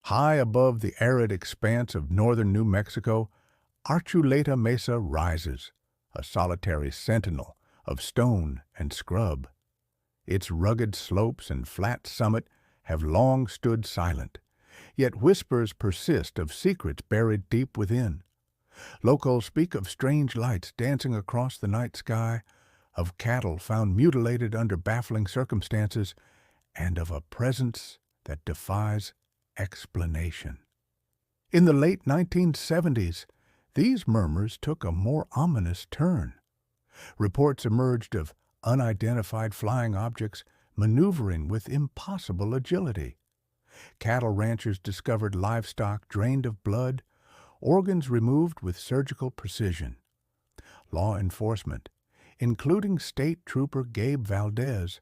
High above the arid expanse of northern New Mexico, Archuleta Mesa rises, a solitary sentinel of stone and scrub. Its rugged slopes and flat summit have long stood silent, yet whispers persist of secrets buried deep within. Locals speak of strange lights dancing across the night sky, of cattle found mutilated under baffling circumstances, and of a presence that defies explanation. In the late 1970s, these murmurs took a more ominous turn. Reports emerged of unidentified flying objects maneuvering with impossible agility. Cattle ranchers discovered livestock drained of blood, organs removed with surgical precision. Law enforcement, including State Trooper Gabe Valdez,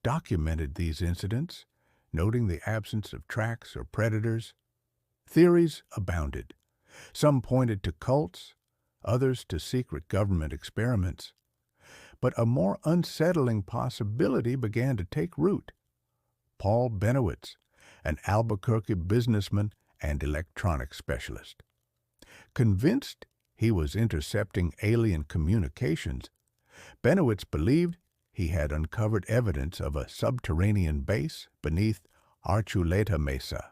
documented these incidents, noting the absence of tracks or predators. Theories abounded. Some pointed to cults, others to secret government experiments. But a more unsettling possibility began to take root. Paul Benowitz, an Albuquerque businessman and electronics specialist. Convinced he was intercepting alien communications, Benowitz believed he had uncovered evidence of a subterranean base beneath Archuleta Mesa.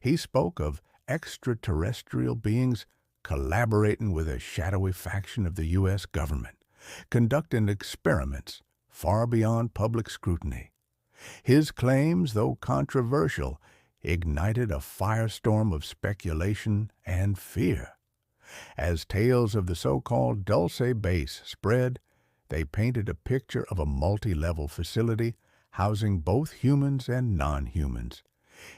He spoke of extraterrestrial beings collaborating with a shadowy faction of the U.S. government, conducting experiments far beyond public scrutiny. His claims, though controversial, ignited a firestorm of speculation and fear. As tales of the so-called Dulce Base spread, they painted a picture of a multi-level facility housing both humans and non-humans,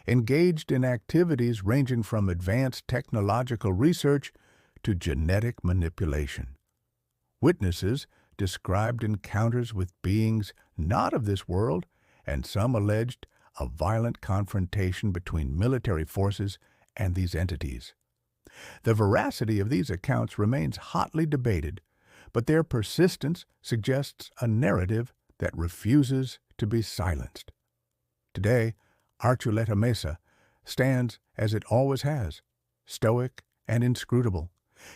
engaged in activities ranging from advanced technological research to genetic manipulation. Witnesses described encounters with beings not of this world, and some alleged a violent confrontation between military forces and these entities. The veracity of these accounts remains hotly debated, but their persistence suggests a narrative that refuses to be silenced. Today, Archuleta Mesa stands as it always has, stoic and inscrutable.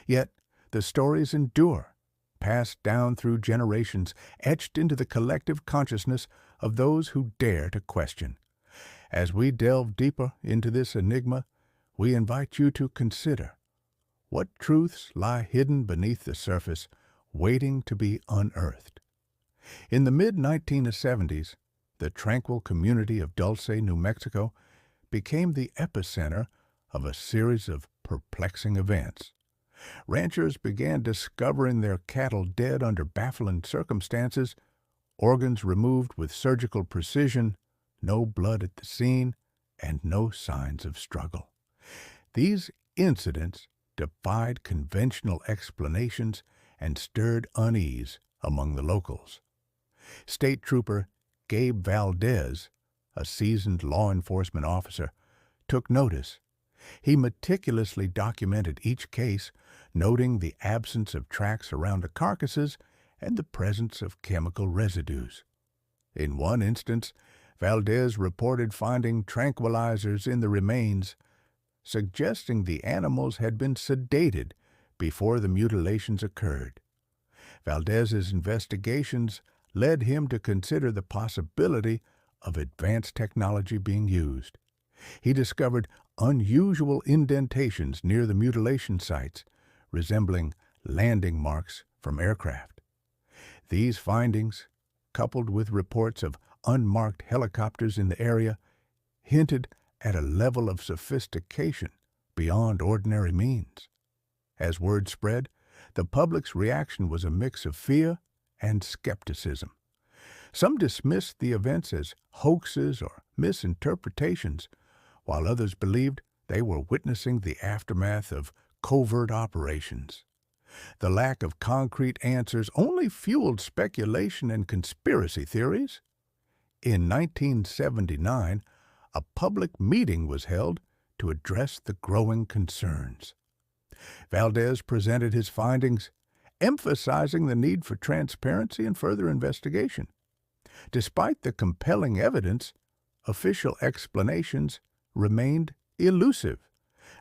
Yet the stories endure, passed down through generations, etched into the collective consciousness of those who dare to question. As we delve deeper into this enigma, we invite you to consider what truths lie hidden beneath the surface, waiting to be unearthed. In the mid-1970s, the tranquil community of Dulce, New Mexico, became the epicenter of a series of perplexing events. Ranchers began discovering their cattle dead under baffling circumstances, organs removed with surgical precision, no blood at the scene, and no signs of struggle. These incidents defied conventional explanations and stirred unease among the locals. State Trooper Gabe Valdez, a seasoned law enforcement officer, took notice. He meticulously documented each case, noting the absence of tracks around the carcasses and the presence of chemical residues. In one instance, Valdez reported finding tranquilizers in the remains, suggesting the animals had been sedated before the mutilations occurred. Valdez's investigations led him to consider the possibility of advanced technology being used. He discovered unusual indentations near the mutilation sites, resembling landing marks from aircraft. These findings, coupled with reports of unmarked helicopters in the area, hinted at a level of sophistication beyond ordinary means. As word spread, the public's reaction was a mix of fear and skepticism. Some dismissed the events as hoaxes or misinterpretations, while others believed they were witnessing the aftermath of covert operations. The lack of concrete answers only fueled speculation and conspiracy theories. In 1979, a public meeting was held to address the growing concerns. Valdez presented his findings, emphasizing the need for transparency and further investigation. Despite the compelling evidence, official explanations remained elusive,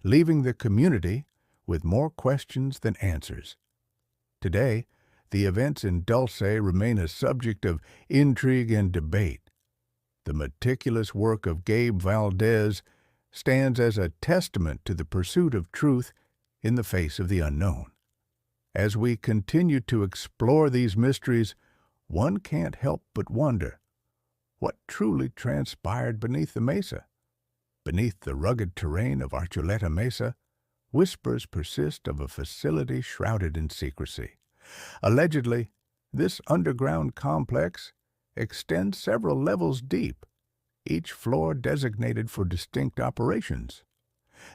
leaving the community with more questions than answers. Today, the events in Dulce remain a subject of intrigue and debate. The meticulous work of Gabe Valdez stands as a testament to the pursuit of truth in the face of the unknown. As we continue to explore these mysteries, one can't help but wonder, what truly transpired beneath the mesa? Beneath the rugged terrain of Archuleta Mesa, whispers persist of a facility shrouded in secrecy. Allegedly, this underground complex extends several levels deep, each floor designated for distinct operations.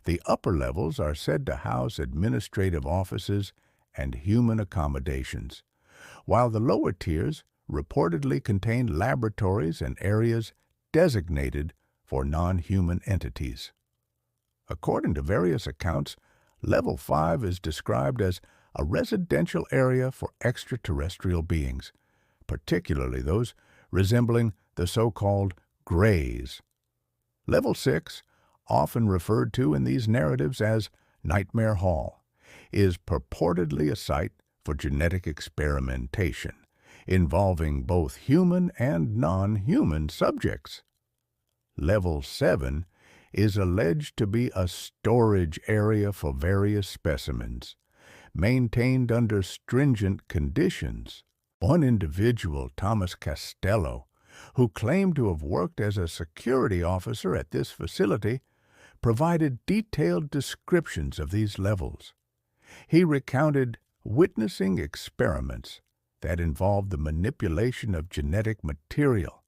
The upper levels are said to house administrative offices and human accommodations, while the lower tiers reportedly contain laboratories and areas designated for non-human entities. According to various accounts, Level 5 is described as a residential area for extraterrestrial beings, particularly those resembling the so-called Greys. Level 6, often referred to in these narratives as Nightmare Hall, is purportedly a site for genetic experimentation, involving both human and non-human subjects. Level 7 is alleged to be a storage area for various specimens, maintained under stringent conditions. One individual, Thomas Costello, who claimed to have worked as a security officer at this facility, provided detailed descriptions of these levels. He recounted witnessing experiments that involved the manipulation of genetic material,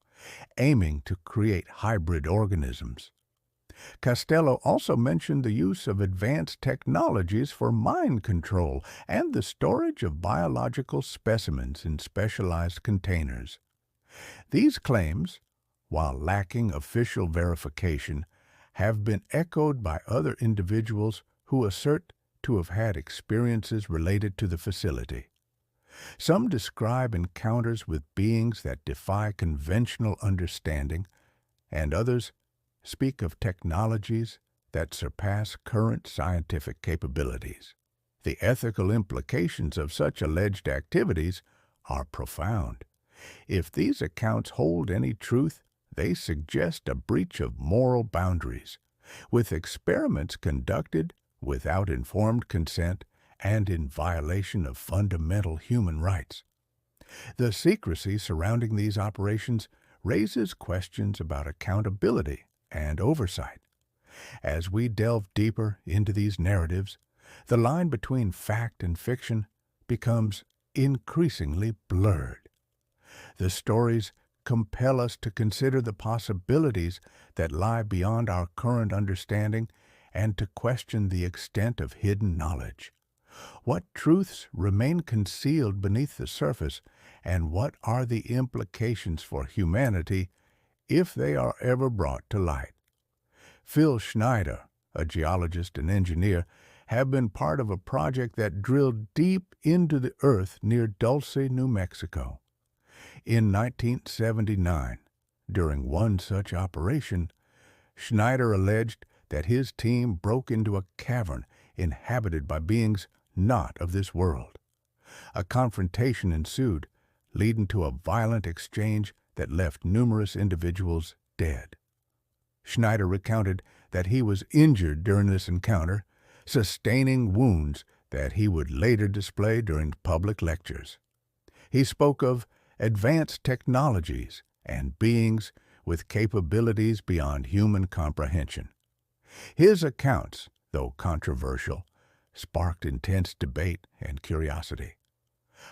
aiming to create hybrid organisms. Costello also mentioned the use of advanced technologies for mind control and the storage of biological specimens in specialized containers. These claims, while lacking official verification, have been echoed by other individuals who assert to have had experiences related to the facility. Some describe encounters with beings that defy conventional understanding, and others speak of technologies that surpass current scientific capabilities. The ethical implications of such alleged activities are profound. If these accounts hold any truth, they suggest a breach of moral boundaries, with experiments conducted without informed consent and in violation of fundamental human rights. The secrecy surrounding these operations raises questions about accountability and oversight. As we delve deeper into these narratives, the line between fact and fiction becomes increasingly blurred. The stories compel us to consider the possibilities that lie beyond our current understanding and to question the extent of hidden knowledge. What truths remain concealed beneath the surface, and what are the implications for humanity if they are ever brought to light? Phil Schneider, a geologist and engineer, have been part of a project that drilled deep into the earth near Dulce, New Mexico. In 1979, during one such operation, Schneider alleged that his team broke into a cavern inhabited by beings not of this world. A confrontation ensued, leading to a violent exchange that left numerous individuals dead. Schneider recounted that he was injured during this encounter, sustaining wounds that he would later display during public lectures. He spoke of advanced technologies and beings with capabilities beyond human comprehension. His accounts, though controversial, sparked intense debate and curiosity.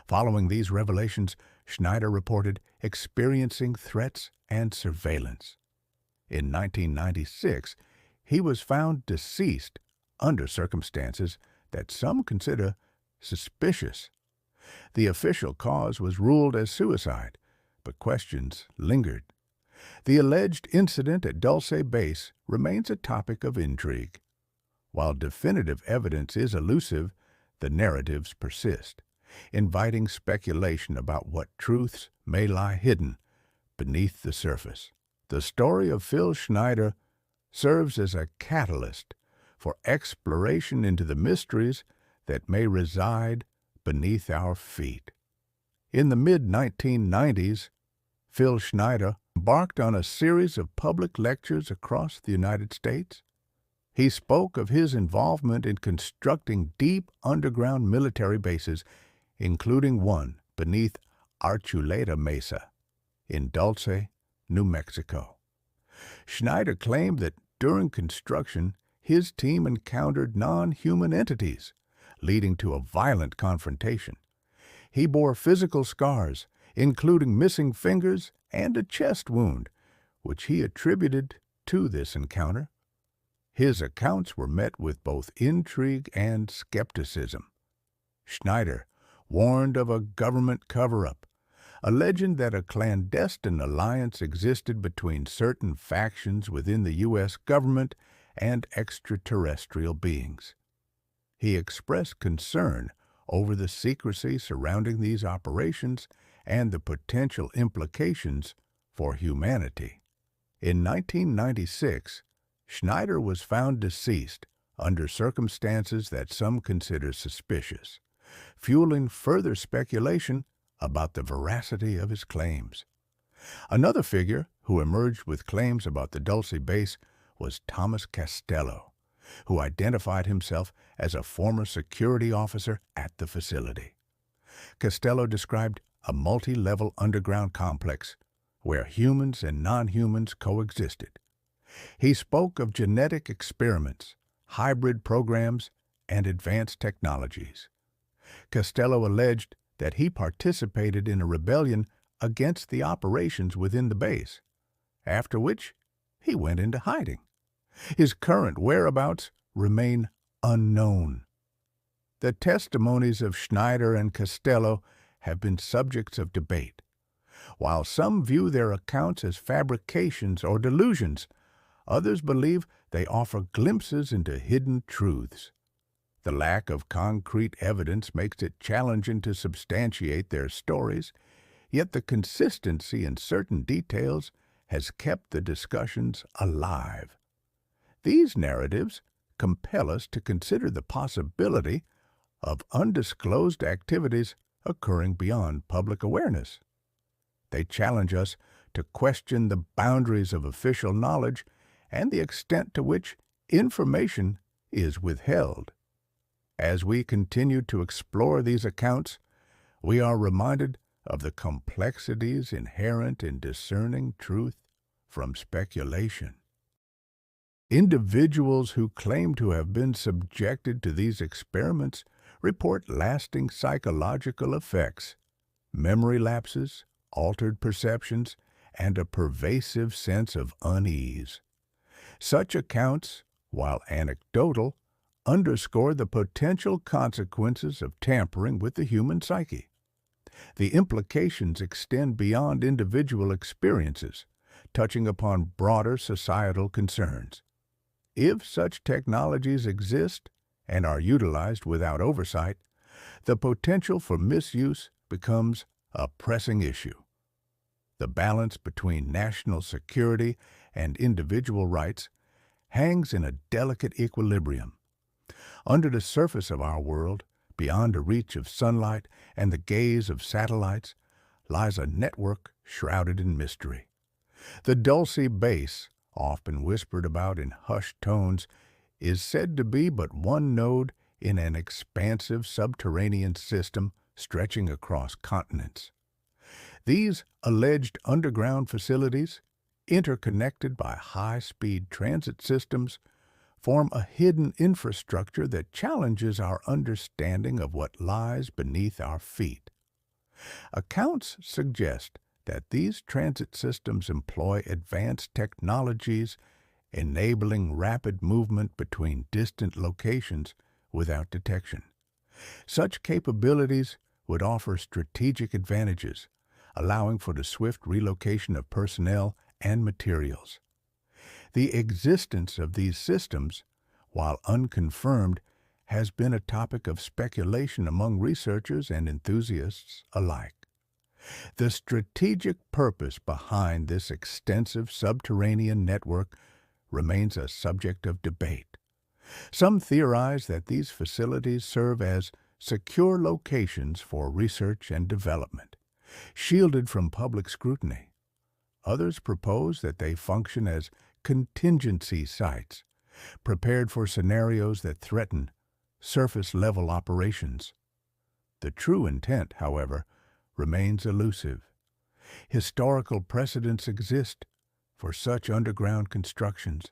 Following these revelations, Schneider reported experiencing threats and surveillance. In 1996, he was found deceased under circumstances that some consider suspicious. The official cause was ruled as suicide, but questions lingered. The alleged incident at Dulce Base remains a topic of intrigue. While definitive evidence is elusive, the narratives persist, inviting speculation about what truths may lie hidden beneath the surface. The story of Phil Schneider serves as a catalyst for exploration into the mysteries that may reside beneath our feet. In the mid-1990s, Phil Schneider embarked on a series of public lectures across the United States. He spoke of his involvement in constructing deep underground military bases, including one beneath Archuleta Mesa in Dulce, New Mexico. Schneider claimed that during construction, his team encountered non-human entities, leading to a violent confrontation. He bore physical scars, including missing fingers and a chest wound, which he attributed to this encounter. His accounts were met with both intrigue and skepticism. Schneider warned of a government cover-up, alleging that a clandestine alliance existed between certain factions within the U.S. government and extraterrestrial beings. He expressed concern over the secrecy surrounding these operations and the potential implications for humanity. In 1996, Schneider was found deceased under circumstances that some consider suspicious, fueling further speculation about the veracity of his claims. Another figure who emerged with claims about the Dulce Base was Thomas Costello, who identified himself as a former security officer at the facility. Costello described a multi-level underground complex where humans and non-humans coexisted. He spoke of genetic experiments, hybrid programs, and advanced technologies. Costello alleged that he participated in a rebellion against the operations within the base, after which he went into hiding. His current whereabouts remain unknown. The testimonies of Schneider and Costello have been subjects of debate. While some view their accounts as fabrications or delusions, others believe they offer glimpses into hidden truths. The lack of concrete evidence makes it challenging to substantiate their stories, yet the consistency in certain details has kept the discussions alive. These narratives compel us to consider the possibility of undisclosed activities occurring beyond public awareness. They challenge us to question the boundaries of official knowledge and the extent to which information is withheld. As we continue to explore these accounts, we are reminded of the complexities inherent in discerning truth from speculation. Individuals who claim to have been subjected to these experiments report lasting psychological effects, memory lapses, altered perceptions, and a pervasive sense of unease. Such accounts, while anecdotal, underscore the potential consequences of tampering with the human psyche. The implications extend beyond individual experiences, touching upon broader societal concerns. If such technologies exist and are utilized without oversight, the potential for misuse becomes a pressing issue. The balance between national security and individual rights hangs in a delicate equilibrium. Under the surface of our world, beyond the reach of sunlight and the gaze of satellites, lies a network shrouded in mystery. The Dulce Base, often whispered about in hushed tones, is said to be but one node in an expansive subterranean system stretching across continents. These alleged underground facilities, interconnected by high-speed transit systems, form a hidden infrastructure that challenges our understanding of what lies beneath our feet. Accounts suggest that these transit systems employ advanced technologies, enabling rapid movement between distant locations without detection. Such capabilities would offer strategic advantages, allowing for the swift relocation of personnel and materials. The existence of these systems, while unconfirmed, has been a topic of speculation among researchers and enthusiasts alike. The strategic purpose behind this extensive subterranean network remains a subject of debate. Some theorize that these facilities serve as secure locations for research and development, shielded from public scrutiny. Others propose that they function as contingency sites, prepared for scenarios that threaten surface-level operations. The true intent, however, remains elusive. Historical precedents exist for such underground constructions.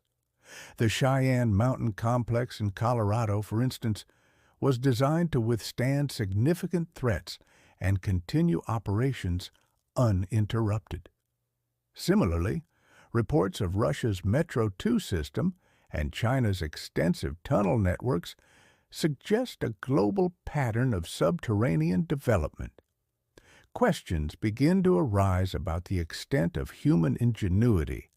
The Cheyenne Mountain Complex in Colorado, for instance, was designed to withstand significant threats and continue operations uninterrupted. Similarly, reports of Russia's Metro 2 system and China's extensive tunnel networks suggest a global pattern of subterranean development. Questions begin to arise about the extent of human ingenuity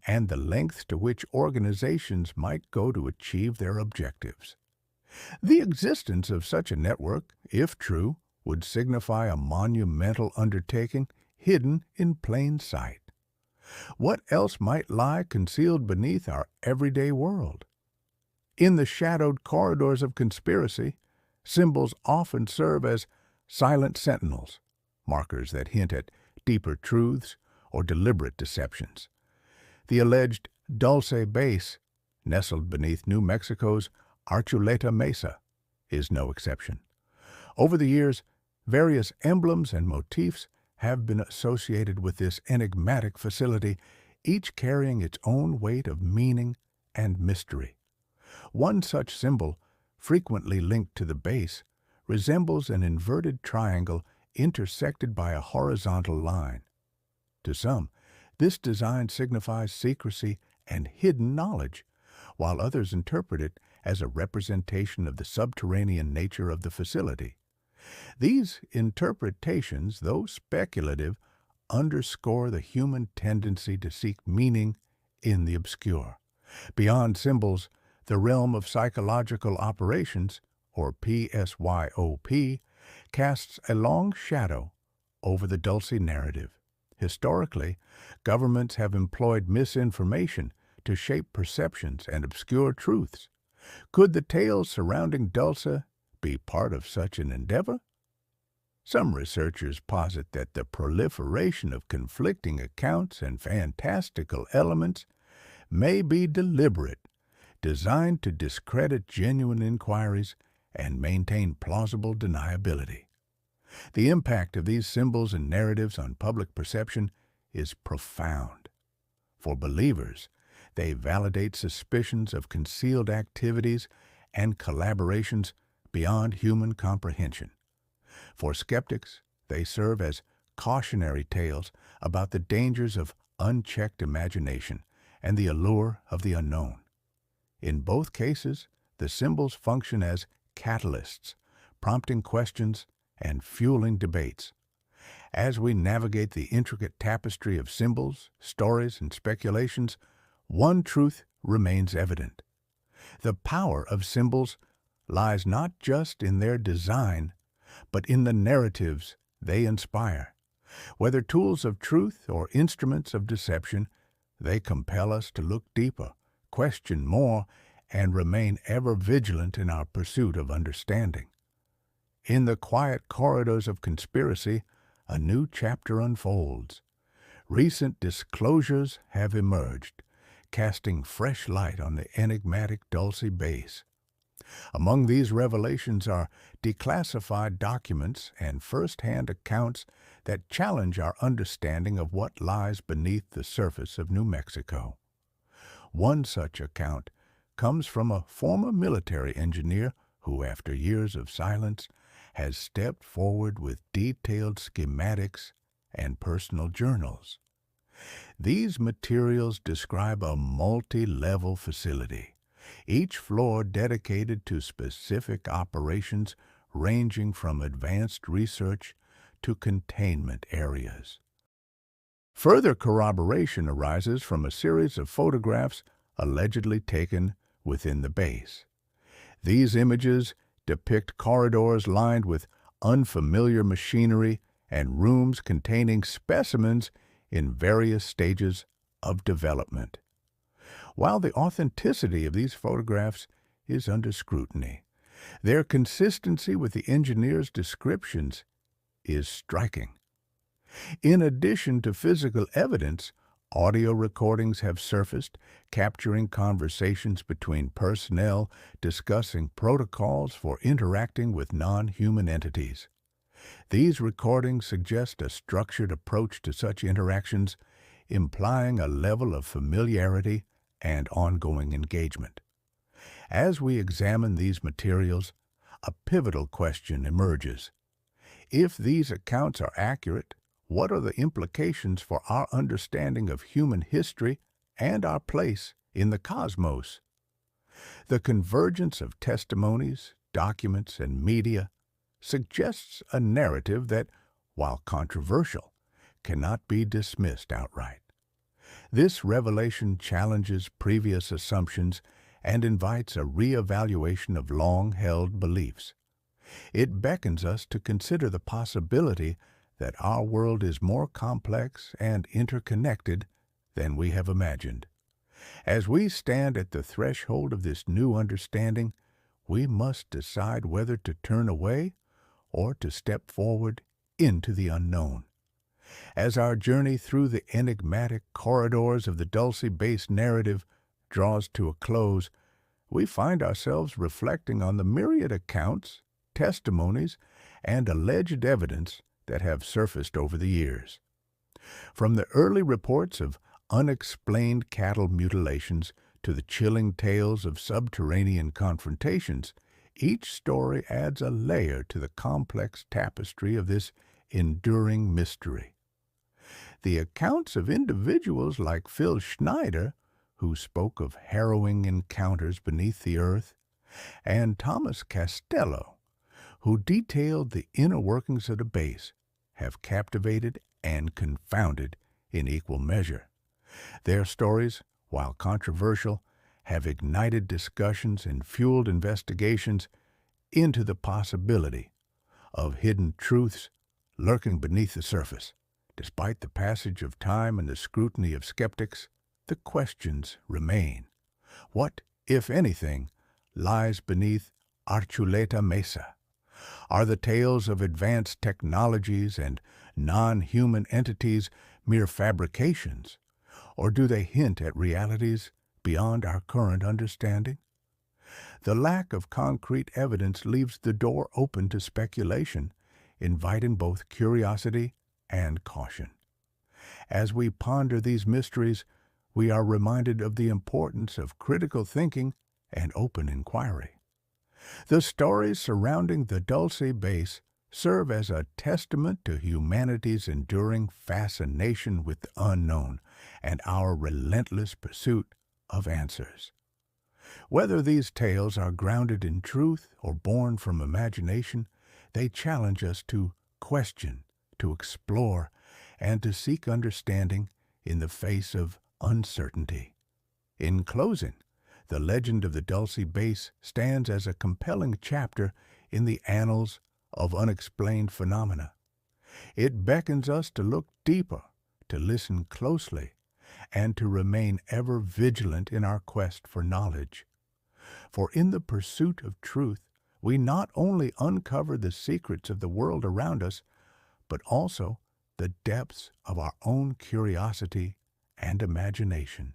and the lengths to which organizations might go to achieve their objectives. The existence of such a network, if true, would signify a monumental undertaking hidden in plain sight. What else might lie concealed beneath our everyday world? In the shadowed corridors of conspiracy, symbols often serve as silent sentinels, markers that hint at deeper truths or deliberate deceptions. The alleged Dulce Base, nestled beneath New Mexico's Archuleta Mesa, is no exception. Over the years, various emblems and motifs have been associated with this enigmatic facility, each carrying its own weight of meaning and mystery. One such symbol, frequently linked to the base, resembles an inverted triangle intersected by a horizontal line. To some, this design signifies secrecy and hidden knowledge, while others interpret it as a representation of the subterranean nature of the facility. These interpretations, though speculative, underscore the human tendency to seek meaning in the obscure. Beyond symbols, the realm of psychological operations, or PSYOP, casts a long shadow over the Dulce narrative. Historically, governments have employed misinformation to shape perceptions and obscure truths. Could the tales surrounding Dulce be part of such an endeavor? Some researchers posit that the proliferation of conflicting accounts and fantastical elements may be deliberate, designed to discredit genuine inquiries and maintain plausible deniability. The impact of these symbols and narratives on public perception is profound. For believers, they validate suspicions of concealed activities and collaborations beyond human comprehension. For skeptics, they serve as cautionary tales about the dangers of unchecked imagination and the allure of the unknown. In both cases, the symbols function as catalysts, prompting questions and fueling debates. As we navigate the intricate tapestry of symbols, stories, and speculations, one truth remains evident. The power of symbols lies not just in their design, but in the narratives they inspire. Whether tools of truth or instruments of deception, they compel us to look deeper, question more, and remain ever vigilant in our pursuit of understanding. In the quiet corridors of conspiracy, a new chapter unfolds. Recent disclosures have emerged, casting fresh light on the enigmatic Dulce Base. Among these revelations are declassified documents and first-hand accounts that challenge our understanding of what lies beneath the surface of New Mexico. One such account comes from a former military engineer who, after years of silence, has stepped forward with detailed schematics and personal journals. These materials describe a multi-level facility, each floor dedicated to specific operations ranging from advanced research to containment areas. Further corroboration arises from a series of photographs allegedly taken within the base. These images depict corridors lined with unfamiliar machinery and rooms containing specimens in various stages of development. While the authenticity of these photographs is under scrutiny, their consistency with the engineer's descriptions is striking. In addition to physical evidence, audio recordings have surfaced, capturing conversations between personnel discussing protocols for interacting with non-human entities. These recordings suggest a structured approach to such interactions, implying a level of familiarity and ongoing engagement. As we examine these materials, a pivotal question emerges. If these accounts are accurate, what are the implications for our understanding of human history and our place in the cosmos? The convergence of testimonies, documents, and media suggests a narrative that, while controversial, cannot be dismissed outright. This revelation challenges previous assumptions and invites a re-evaluation of long-held beliefs. It beckons us to consider the possibility that our world is more complex and interconnected than we have imagined. As we stand at the threshold of this new understanding, we must decide whether to turn away or to step forward into the unknown. As our journey through the enigmatic corridors of the Dulce Base narrative draws to a close, we find ourselves reflecting on the myriad accounts, testimonies, and alleged evidence that have surfaced over the years. From the early reports of unexplained cattle mutilations to the chilling tales of subterranean confrontations, each story adds a layer to the complex tapestry of this enduring mystery. The accounts of individuals like Phil Schneider, who spoke of harrowing encounters beneath the earth, and Thomas Castello, who detailed the inner workings of the base, have captivated and confounded in equal measure. Their stories, while controversial, have ignited discussions and fueled investigations into the possibility of hidden truths lurking beneath the surface. Despite the passage of time and the scrutiny of skeptics, the questions remain. What, if anything, lies beneath Archuleta Mesa? Are the tales of advanced technologies and non-human entities mere fabrications, or do they hint at realities beyond our current understanding? The lack of concrete evidence leaves the door open to speculation, inviting both curiosity and caution. As we ponder these mysteries, we are reminded of the importance of critical thinking and open inquiry. The stories surrounding the Dulce Base serve as a testament to humanity's enduring fascination with the unknown and our relentless pursuit of answers. Whether these tales are grounded in truth or born from imagination, they challenge us to question, to explore, and to seek understanding in the face of uncertainty. In closing, the legend of the Dulce Base stands as a compelling chapter in the annals of unexplained phenomena. It beckons us to look deeper, to listen closely, and to remain ever vigilant in our quest for knowledge. For in the pursuit of truth, we not only uncover the secrets of the world around us, but also the depths of our own curiosity and imagination.